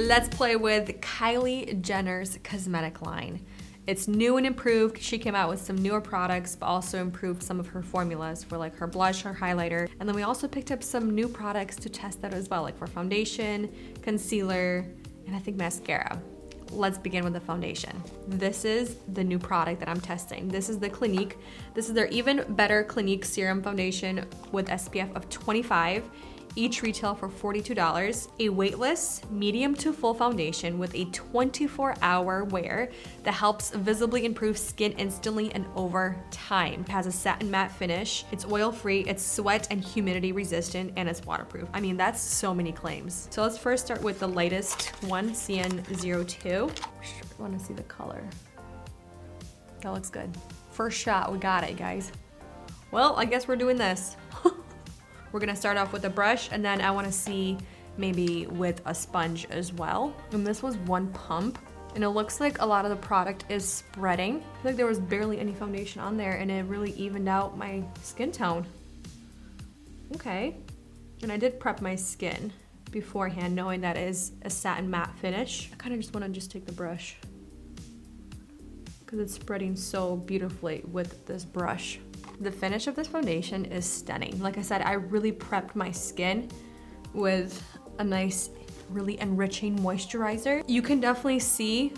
let's play with Kylie Jenner's cosmetic line. It's new and improved. She came out with some newer products, but also improved some of her formulas for like her blush, her highlighter. And then we also picked up some new products to test that as well, like for foundation, concealer, and I think mascara. Let's begin with the foundation. This is the new product that I'm testing. This is the Clinique. This is their Even Better Clinique Serum Foundation with SPF of 25. Each retail for $42. A weightless, medium to full foundation with a 24-hour wear that helps visibly improve skin instantly and over time. It has a satin matte finish. It's oil-free, it's sweat and humidity resistant, and it's waterproof. I mean, that's so many claims. So let's first start with the lightest one, CN02. I want to see the color. That looks good. First shot, we got it, guys. Well, I guess we're doing this. We're gonna start off with a brush, and then I wanna see maybe with a sponge as well. And this was one pump, and it looks like a lot of the product is spreading. I feel like there was barely any foundation on there, and it really evened out my skin tone. Okay, and I did prep my skin beforehand, knowing that it is a satin matte finish. I kinda just wanna take the brush, because it's spreading so beautifully with this brush. The finish of this foundation is stunning. Like I said, I really prepped my skin with a nice, really enriching moisturizer. You can definitely see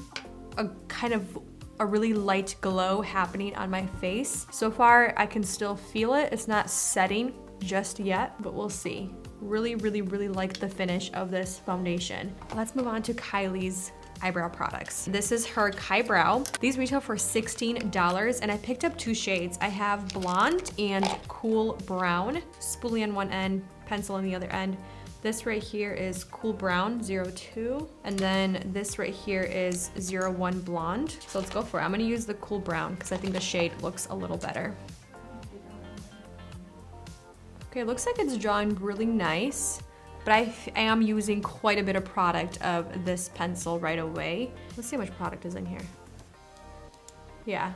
a kind of a really light glow happening on my face. So far, I can still feel it. It's not setting just yet, but we'll see. Really, really, really like the finish of this foundation. Let's move on to Kylie's eyebrow products. This is her Kybrow. These retail for $16, and I picked up two shades. I have blonde and cool brown, spoolie on one end, pencil on the other end. This right here is cool brown 02, and then this right here is 01 blonde. So let's go for it. I'm gonna use the cool brown because I think the shade looks a little better. Okay, it looks like it's drawing really nice, but I am using quite a bit of product of this pencil right away. Let's see how much product is in here. Yeah,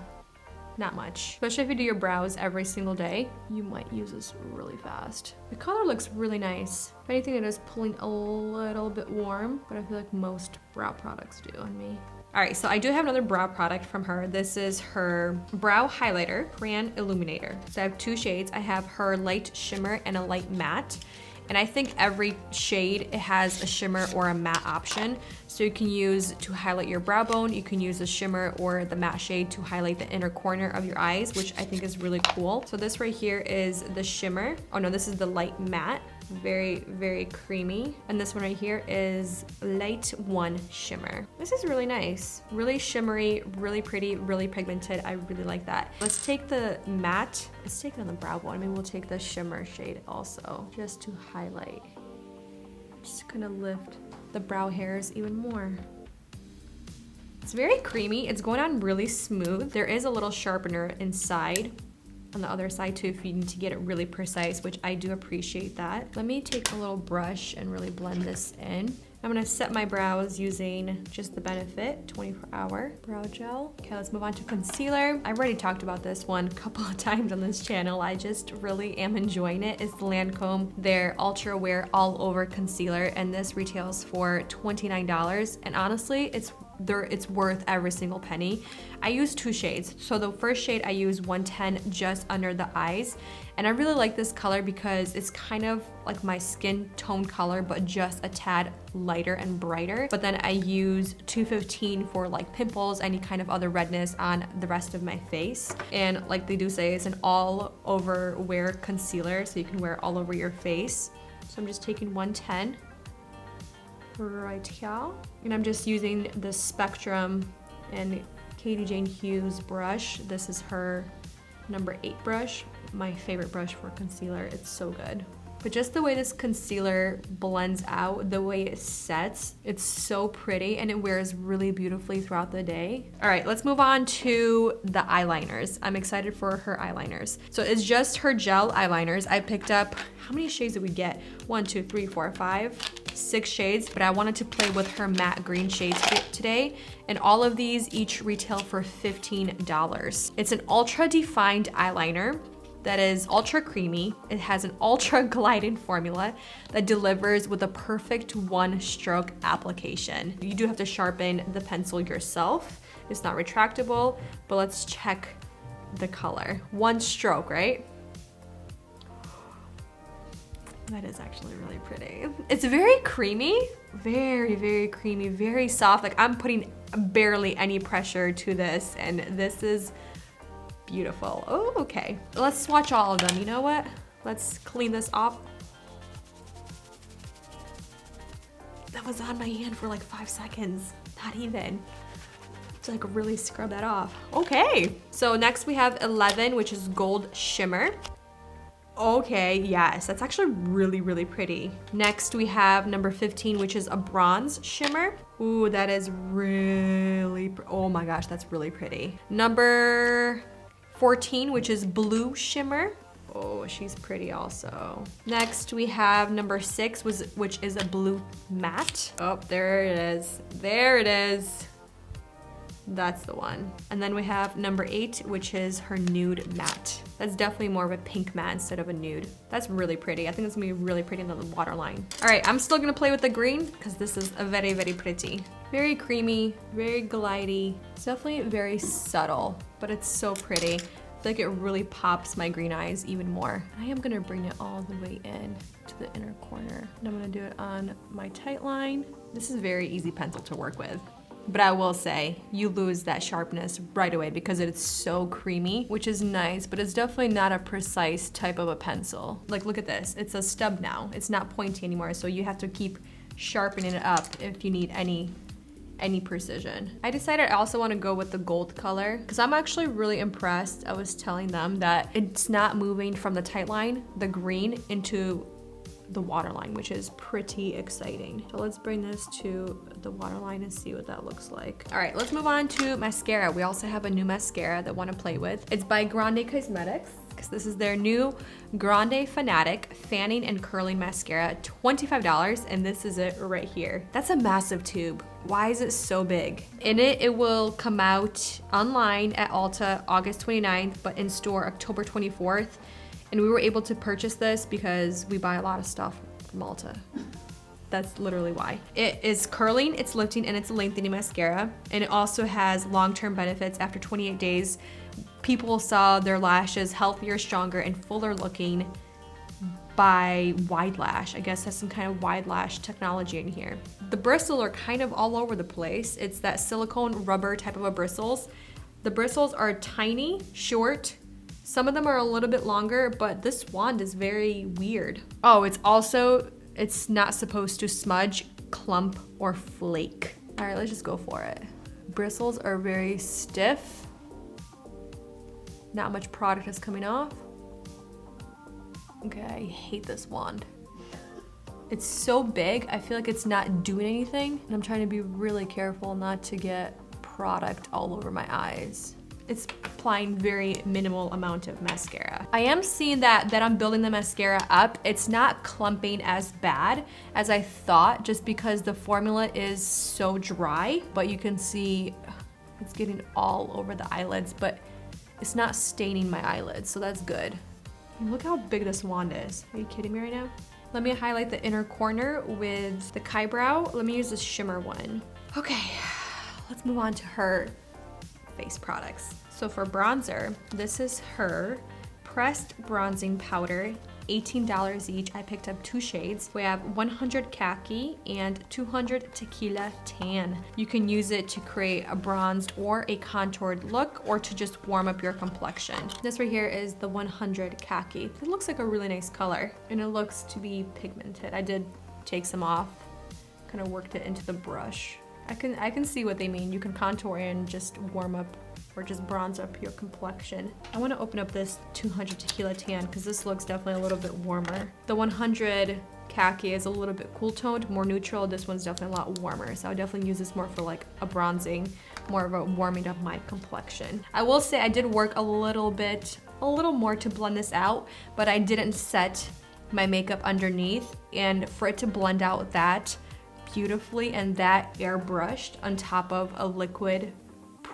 not much. Especially if you do your brows every single day, you might use this really fast. The color looks really nice. If anything, it is pulling a little bit warm, but I feel like most brow products do on me. All right, so I do have another brow product from her. This is her brow highlighter, Crayon Illuminator. So I have two shades. I have her light shimmer and a light matte. And I think every shade, it has a shimmer or a matte option. So you can use to highlight your brow bone, you can use the shimmer or the matte shade to highlight the inner corner of your eyes, which I think is really cool. So this right here is the shimmer. Oh no, this is the light matte. Very, very creamy. And this one right here is light one shimmer. This is really nice. Really shimmery, really pretty, really pigmented. I really like that. Let's take the matte. Let's take it on the brow bone. Maybe we'll take the shimmer shade also, just to highlight. Just gonna lift the brow hairs even more. It's very creamy. It's going on really smooth. There is a little sharpener inside on the other side too if you need to get it really precise, which I do appreciate that. Let me take a little brush and really blend this in. I'm gonna set my brows using just the Benefit 24-hour brow gel. Okay, let's move on to concealer. I've already talked about this one a couple of times on this channel. I just really am enjoying it. It's the Lancome, their Ultra Wear All Over Concealer, and this retails for $29. And honestly, it's worth every single penny. I use two shades. So the first shade I use 110 just under the eyes. And I really like this color because it's kind of like my skin tone color, but just a tad lighter and brighter. But then I use 215 for like pimples, any kind of other redness on the rest of my face. And like they do say, it's an all over wear concealer, so you can wear it all over your face. So I'm just taking 110 right here. And I'm just using the Spectrum and Katie Jane Hughes brush. This is her number 8 brush. My favorite brush for concealer. It's so good. But just the way this concealer blends out, the way it sets, it's so pretty and it wears really beautifully throughout the day. All right, let's move on to the eyeliners. I'm excited for her eyeliners. So it's just her gel eyeliners. I picked up, how many shades did we get? 1, 2, 3, 4, 5, 6 shades, but I wanted to play with her matte green shades today. And all of these each retail for $15. It's an ultra defined eyeliner. that is ultra creamy. It has an ultra gliding formula that delivers with a perfect one stroke application. You do have to sharpen the pencil yourself. It's not retractable, but let's check the color. One stroke, right? That is actually really pretty. It's very creamy, very, very creamy, very soft. Like I'm putting barely any pressure to this, and this is beautiful. Oh, okay. Let's swatch all of them. You know what? Let's clean this off. That was on my hand for like 5 seconds. Not even. To like really scrub that off. Okay. So next we have 11, which is gold shimmer. Okay, yes, that's actually really, really pretty. Next we have number 15, which is a bronze shimmer. Ooh, that is really, oh my gosh, that's really pretty. Number 14, which is blue shimmer. Oh, she's pretty also. Next we have number 6, which is a blue matte. Oh, there it is. There it is. That's the one. And then we have number 8, which is her nude matte. That's definitely more of a pink matte instead of a nude. That's really pretty. I think it's gonna be really pretty in the waterline. All right, I'm still gonna play with the green because this is a very, very pretty. Very creamy, very glidey. It's definitely very subtle, but it's so pretty. I feel like it really pops my green eyes even more. I am gonna bring it all the way in to the inner corner. And I'm gonna do it on my tight line. This is a very easy pencil to work with. But I will say, you lose that sharpness right away because it's so creamy, which is nice, but it's definitely not a precise type of a pencil. Like, look at this, it's a stub now. It's not pointy anymore, so you have to keep sharpening it up if you need any precision. I decided I also want to go with the gold color because I'm actually really impressed. I was telling them that it's not moving from the tight line, the green, into the waterline, which is pretty exciting. So let's bring this to the waterline and see what that looks like. All right, let's move on to mascara. We also have a new mascara that I want to play with. It's by Grande Cosmetics, because this is their new Grande Fanatic Fanning and Curling Mascara, $25, and this is it right here. That's a massive tube. Why is it so big? In it will come out online at Ulta August 29th, but in store October 24th. And we were able to purchase this because we buy a lot of stuff from Ulta. That's literally why. It is curling, it's lifting, and it's lengthening mascara. And it also has long-term benefits. After 28 days, people saw their lashes healthier, stronger, and fuller looking by Wide Lash. I guess has some kind of Wide Lash technology in here. The bristles are kind of all over the place. It's that silicone rubber type of a bristles. The bristles are tiny, short. Some of them are a little bit longer, but this wand is very weird. Oh, it's not supposed to smudge, clump, or flake. All right, let's just go for it. Bristles are very stiff. Not much product is coming off. Okay, I hate this wand. It's so big, I feel like it's not doing anything, and I'm trying to be really careful not to get product all over my eyes. It's applying very minimal amount of mascara. I am seeing that I'm building the mascara up. It's not clumping as bad as I thought just because the formula is so dry, but you can see it's getting all over the eyelids, but it's not staining my eyelids, so that's good. Look how big this wand is. Are you kidding me right now? Let me highlight the inner corner with the Kybrow. Let me use this shimmer one. Okay, let's move on to her face products. So for bronzer, this is her pressed bronzing powder, $18 each. I picked up 2 shades. We have 100 khaki and 200 tequila tan. You can use it to create a bronzed or a contoured look or to just warm up your complexion. This right here is the 100 khaki. It looks like a really nice color and it looks to be pigmented. I did take some off, kind of worked it into the brush. I can see what they mean. You can contour and just warm up or just bronze up your complexion. I want to open up this 200 tequila tan because this looks definitely a little bit warmer. The 100 khaki is a little bit cool toned, more neutral. This one's definitely a lot warmer. So I would definitely use this more for like a bronzing, more of a warming up my complexion. I will say I did work a little more to blend this out, but I didn't set my makeup underneath, and for it to blend out that beautifully and that airbrushed on top of a liquid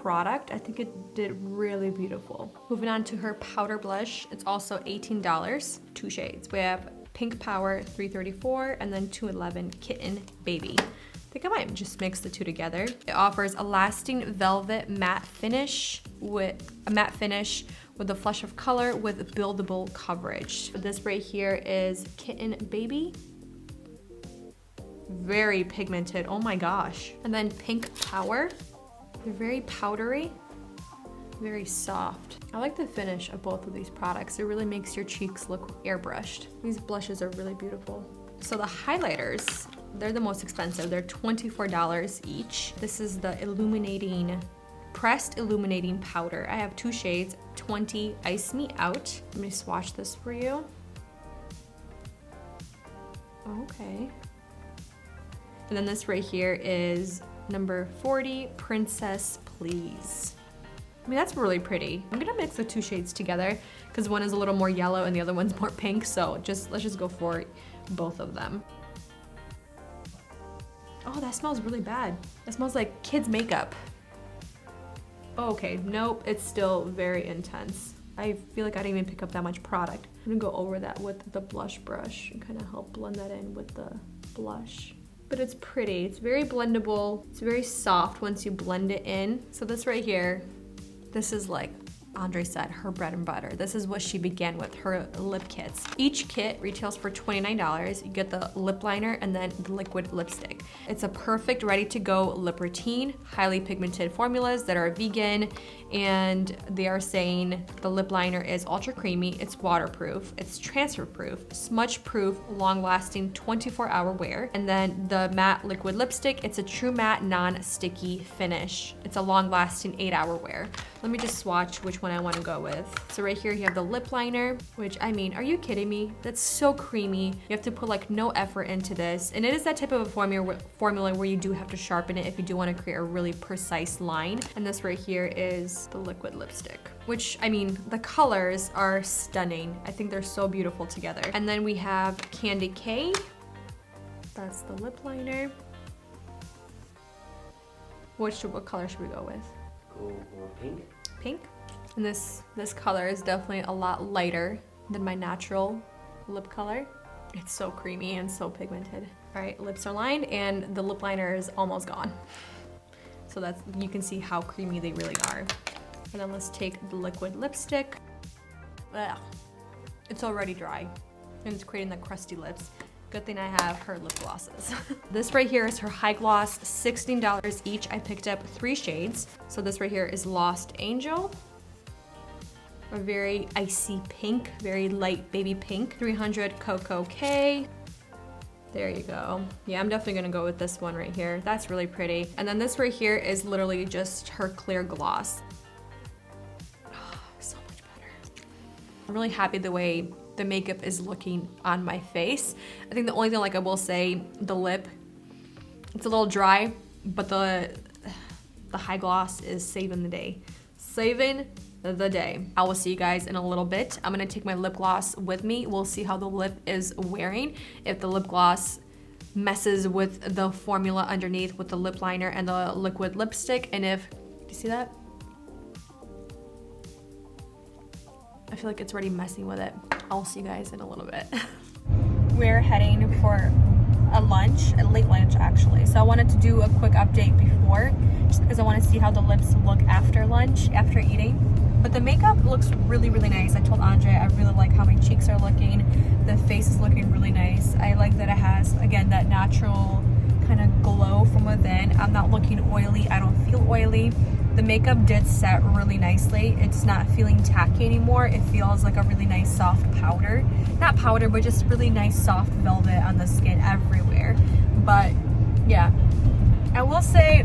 product. I think it did really beautiful. Moving on to her powder blush. It's also $18, 2 shades. We have Pink Power 334 and then 211 Kitten Baby. I think I might just mix the two together. It offers a lasting velvet matte finish with a flush of color with buildable coverage. This right here is Kitten Baby. Very pigmented, oh my gosh. And then Pink Power. They're very powdery, very soft. I like the finish of both of these products. It really makes your cheeks look airbrushed. These blushes are really beautiful. So the highlighters, they're the most expensive. They're $24 each. This is the pressed illuminating powder. I have 2 shades, 20 Ice Me Out. Let me swatch this for you. Okay. And then this right here is number 40, Princess Please. I mean, that's really pretty. I'm gonna mix the 2 shades together because one is a little more yellow and the other one's more pink. So let's just go for both of them. Oh, that smells really bad. That smells like kids' makeup. Oh, okay, nope, it's still very intense. I feel like I didn't even pick up that much product. I'm gonna go over that with the blush brush and kind of help blend that in with the blush. But it's pretty, it's very blendable. It's very soft once you blend it in. So this right here, this is like Andre said, her bread and butter. This is what she began with, her lip kits. Each kit retails for $29. You get the lip liner and then the liquid lipstick. It's a perfect ready-to-go lip routine, highly pigmented formulas that are vegan, and they are saying the lip liner is ultra creamy, it's waterproof, it's transfer proof, smudge proof, long-lasting 24-hour wear. And then the matte liquid lipstick, it's a true matte non-sticky finish. It's a long-lasting 8-hour wear. Let me just swatch which one I want to go with. So right here you have the lip liner, which, I mean, are you kidding me? That's so creamy. You have to put like no effort into this. And it is that type of a formula where you do have to sharpen it if you do want to create a really precise line. And this right here is the liquid lipstick, which, I mean, the colors are stunning. I think they're so beautiful together. And then we have Candy K. That's the lip liner. What color should we go with? Go for pink. Pink. And this color is definitely a lot lighter than my natural lip color. It's so creamy and so pigmented. All right, lips are lined and the lip liner is almost gone. So that's, you can see how creamy they really are. And then let's take the liquid lipstick. Ugh. It's already dry and it's creating the crusty lips. Good thing I have her lip glosses. This right here is her high gloss, $16 each. I picked up 3 shades. So this right here is Lost Angel, a very icy pink, very light baby pink. 300 Cocoa K. There you go. Yeah, I'm definitely gonna go with this one right here. That's really pretty. And then this right here is literally just her clear gloss. Oh, so much better. I'm really happy the way the makeup is looking on my face. I think the only thing, like I will say, the lip, it's a little dry, but the high gloss is saving the day. Saving the day. I will see you guys in a little bit. I'm gonna take my lip gloss with me. We'll see how the lip is wearing. If the lip gloss messes with the formula underneath with the lip liner and the liquid lipstick, and if, do you see that? I feel like it's already messing with it. I'll see you guys in a little bit. We're heading for a lunch, a late lunch actually. So I wanted to do a quick update before, just because I want to see how the lips look after lunch, after eating. But the makeup looks really, really nice. I told Andre I really like how my cheeks are looking. The face is looking really nice. I like that it has, again, that natural kind of glow from within. I'm not looking oily. I don't feel oily. The makeup did set really nicely. It's not feeling tacky anymore. It feels like a really nice soft powder. Not powder, but just really nice soft velvet on the skin everywhere. But yeah, I will say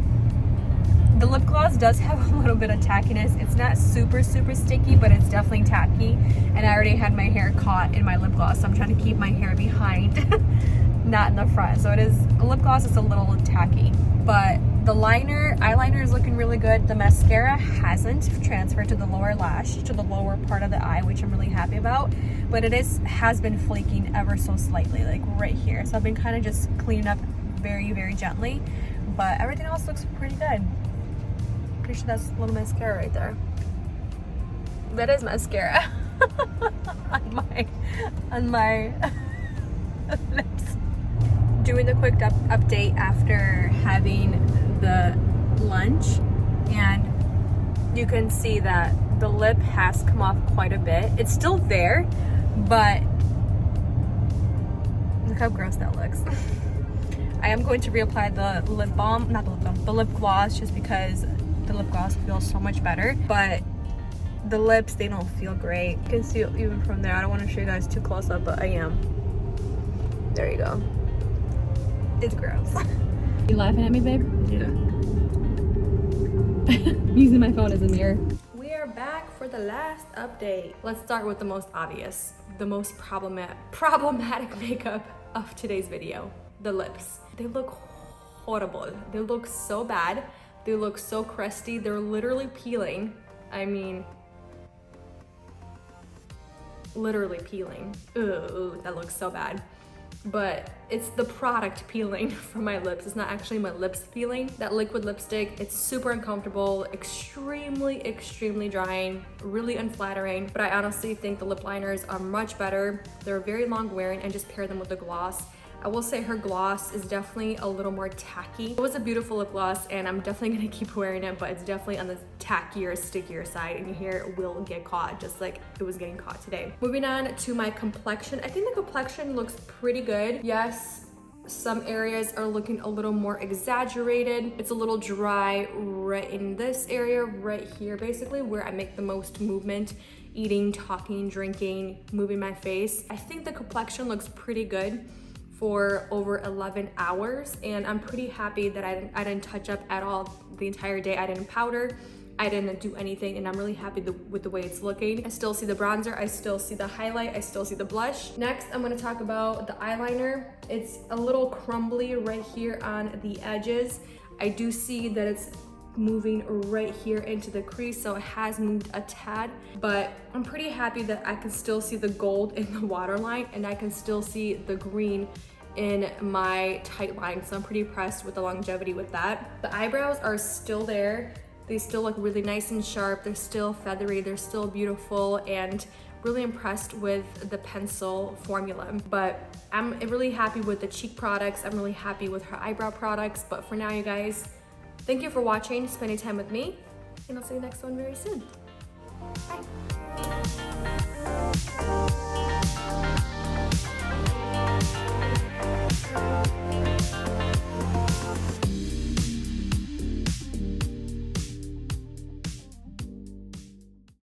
the lip gloss does have a little bit of tackiness. It's not super, super sticky, but it's definitely tacky. And I already had my hair caught in my lip gloss, so I'm trying to keep my hair behind, not in the front. So it is, a lip gloss is a little tacky. But the eyeliner is looking really good. The mascara hasn't transferred to the lower lash, to the lower part of the eye, which I'm really happy about. But it has been flaking ever so slightly, like right here. So I've been kind of just cleaning up very, very gently. But everything else looks pretty good. pretty sure that's a little mascara right there. That is mascara on my lips. Doing the quick update after having the lunch, and you can see that the lip has come off quite a bit. It's still there, but look how gross that looks. I am going to reapply the lip balm, not the lip balm, the lip gloss, just because the lip gloss feels so much better, but the lips, they don't feel great. You can see it even from there. I don't want to show you guys too close up, but I am. There you go. It's gross. You laughing at me, babe? Yeah. Using my phone as a mirror. We are back for the last update. Let's start with the most obvious, the most problematic makeup of today's video. The lips. They look horrible. They look so bad. They look so crusty. They're literally peeling. I mean, literally peeling. Ooh, that looks so bad. But it's the product peeling from my lips. It's not actually my lips peeling. That liquid lipstick, it's super uncomfortable, extremely drying, really unflattering. But I honestly think the lip liners are much better. They're very long wearing, and just pair them with the gloss. I will say her gloss is definitely a little more tacky. It was a beautiful lip gloss, and I'm definitely gonna keep wearing it, but it's definitely on the tackier, stickier side, and your hair will get caught, just like it was getting caught today. Moving on to my complexion. I think the complexion looks pretty good. Yes, some areas are looking a little more exaggerated. It's a little dry right in this area, right here, basically, where I make the most movement. Eating, talking, drinking, moving my face. I think the complexion looks pretty good for over 11 hours, and I'm pretty happy that I didn't touch up at all the entire day. I didn't powder, I didn't do anything, and I'm really happy with the way it's looking. I still see the bronzer, I still see the highlight, I still see the blush. Next, I'm gonna talk about the eyeliner. It's a little crumbly right here on the edges. I do see that it's moving right here into the crease, so it has moved a tad, but I'm pretty happy that I can still see the gold in the waterline, and I can still see the green in my tight line, so I'm pretty impressed with the longevity with that. The eyebrows are still there. They still look really nice and sharp. They're still feathery, they're still beautiful, and really impressed with the pencil formula. But I'm really happy with the cheek products. I'm really happy with her eyebrow products. But for now, you guys, thank you for watching, spending time with me, and I'll see you next one very soon. Bye.